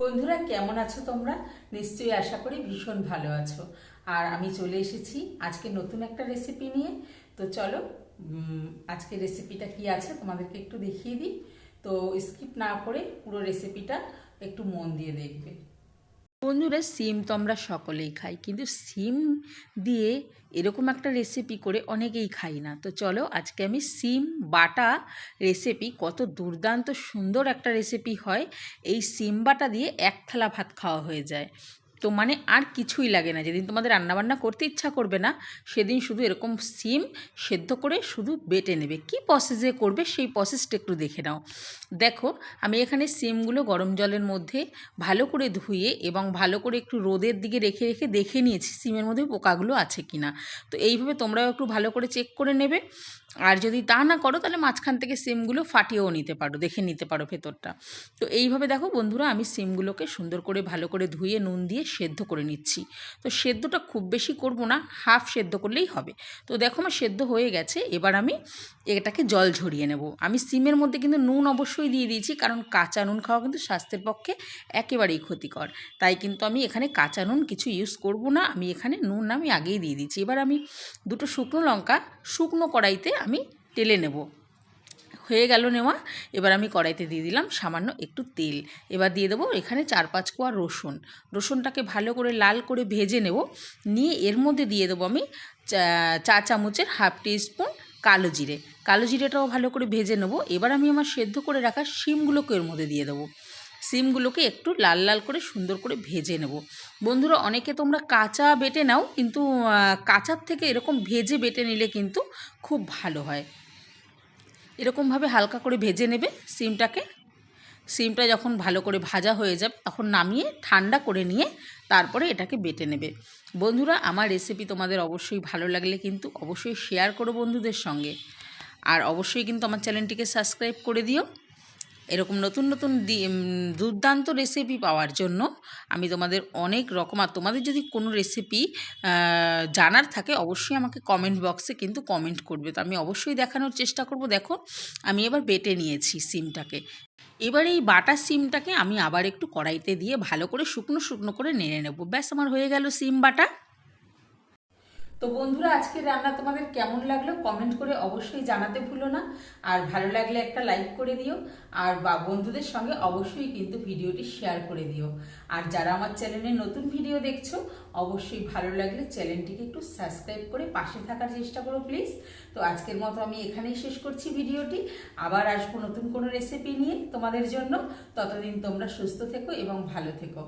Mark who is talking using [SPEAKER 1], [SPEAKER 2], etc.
[SPEAKER 1] বন্ধুরা কেমন আছো তোমরা? নিশ্চয়ই আশা করি ভীষণ ভালো আছো। আর আমি চলে এসেছি আজকে নতুন একটা রেসিপি নিয়ে। তো চলো, আজকে রেসিপিটা কি আছে তোমাদেরকে একটু দেখিয়ে দিই। তো স্কিপ না করে পুরো রেসিপিটা একটু মন দিয়ে দেখবে। বন্ধুরা, সিম তো আমরা সকলেই খাই, কিন্তু সিম দিয়ে এরকম একটা রেসিপি করে অনেকেই খাই না। তো চলো, আজকে আমি সিম বাটা রেসিপি, কত দুর্দান্ত সুন্দর একটা রেসিপি হয়। এই সিম বাটা দিয়ে এক থালা ভাত খাওয়া হয়ে যায়। তো মানে আর কিছুই লাগে না। যেদিন তোমাদের রান্নাবান্না করতে ইচ্ছা করবে না, সেদিন শুধু এরকম সিম সেদ্ধ করে শুধু বেটে নেবে। কি প্রসেসে করবে সেই প্রসেসটা একটু দেখে নাও। দেখো, আমি এখানে সিমগুলো গরম জলের মধ্যে ভালো করে ধুয়ে এবং ভালো করে একটু রোদের দিকে রেখে রেখে দেখে নিয়েছি সিমের মধ্যে পোকাগুলো আছে কি না। তো এইভাবে তোমরাও একটু ভালো করে চেক করে নেবে। আর যদি তা না করো, তাহলে মাঝখান থেকে সিমগুলো ফাটিয়েও নিতে পারো, দেখে নিতে পারো ভেতরটা। তো এইভাবে দেখো বন্ধুরা, আমি সিমগুলোকে সুন্দর করে ভালো করে ধুয়ে নুন দিয়ে সেদ্ধ করে নিচ্ছি। তো সেদ্ধটা খুব বেশি করব না, হাফ সেদ্ধ করলেই হবে। তো দেখো আমার সেদ্ধ হয়ে গেছে। এবার আমি এটাকে জল ঝরিয়ে নেব। আমি সিমের মধ্যে কিন্তু নুন অবশ্যই দিয়ে দিয়েছি, কারণ কাঁচা নুন খাওয়া কিন্তু স্বাস্থ্যের পক্ষে একেবারেই ক্ষতিকর। তাই কিন্তু আমি এখানে কাঁচা নুন কিছু ইউজ করব না। আমি এখানে নুন আমি আগেই দিয়ে দিচ্ছি। এবার আমি দুটো শুকনো লঙ্কা শুকনো কড়াইতে আমি টেলে নেব। হয়ে গেল নেওয়া। এবার আমি কড়াইতে দিয়ে দিলাম সামান্য একটু তেল। এবার দিয়ে দেবো এখানে 4-5 কোয়া রসুন। রসুনটাকে ভালো করে লাল করে ভেজে নেব। নিয়ে এর মধ্যে দিয়ে দেবো আমি চা চামচের হাফ টিস্পুন কালো জিরে। কালো জিরেটাও ভালো করে ভেজে নেব। এবার আমি আমার সেদ্ধ করে রাখা শিমগুলোকে এর মধ্যে দিয়ে দেবো। সিমগুলোকে একটু লাল লাল করে সুন্দর করে ভেজে নেব। বন্ধুরা, অনেকে তোমরা কাঁচা বেটে নাও, কিন্তু কাঁচার থেকে এরকম ভেজে বেটে নিলে কিন্তু খুব ভালো হয়। এরকমভাবে হালকা করে ভেজে নেবে সিমটাকে। সিমটা যখন ভালো করে ভাজা হয়ে যাবে, তখন নামিয়ে ঠান্ডা করে নিয়ে তারপরে এটাকে বেটে নেবে। বন্ধুরা, আমার রেসিপি তোমাদের অবশ্যই ভালো লাগলে কিন্তু অবশ্যই শেয়ার করো বন্ধুদের সঙ্গে। আর অবশ্যই কিন্তু আমার চ্যানেলটিকে সাবস্ক্রাইব করে দিও। এরকম নতুন নতুন দুর্দান্ত রেসিপি পাওয়ার জন্য আমি তোমাদের অনেক রকম, আর তোমাদের যদি কোনো রেসিপি জানার থাকে, অবশ্যই আমাকে কমেন্ট বক্সে কিন্তু কমেন্ট করবে। তো আমি অবশ্যই দেখানোর চেষ্টা করব। দেখো, আমি এবার বেটে নিয়েছি সিমটাকে। এবার এই বাটা সিমটাকে আমি আবার একটু কড়াইতে দিয়ে ভালো করে শুকনো শুকনো করে নেড়ে নেব। ব্যাস, আমার হয়ে গেল সিম বাটা। তো বন্ধুরা, আজকের রান্না তোমাদের কেমন লাগলো কমেন্ট করে অবশ্যই জানাতে ভুলো না। আর ভালো লাগলে একটা লাইক করে দিও। আর বন্ধুদের সঙ্গে অবশ্যই কিন্তু ভিডিওটি শেয়ার করে দিও। আর যারা আমার চ্যানেলে নতুন ভিডিও দেখছো, অবশ্যই ভালো লাগলে চ্যানেলটিকে একটু সাবস্ক্রাইব করে পাশে থাকার চেষ্টা করো প্লিজ। তো আজকের মতো আমি এখানেই শেষ করছি ভিডিওটি। আবার আসবো নতুন কোনো রেসিপি নিয়ে তোমাদের জন্য। ততদিন তোমরা সুস্থ থেকো এবং ভালো থেকো।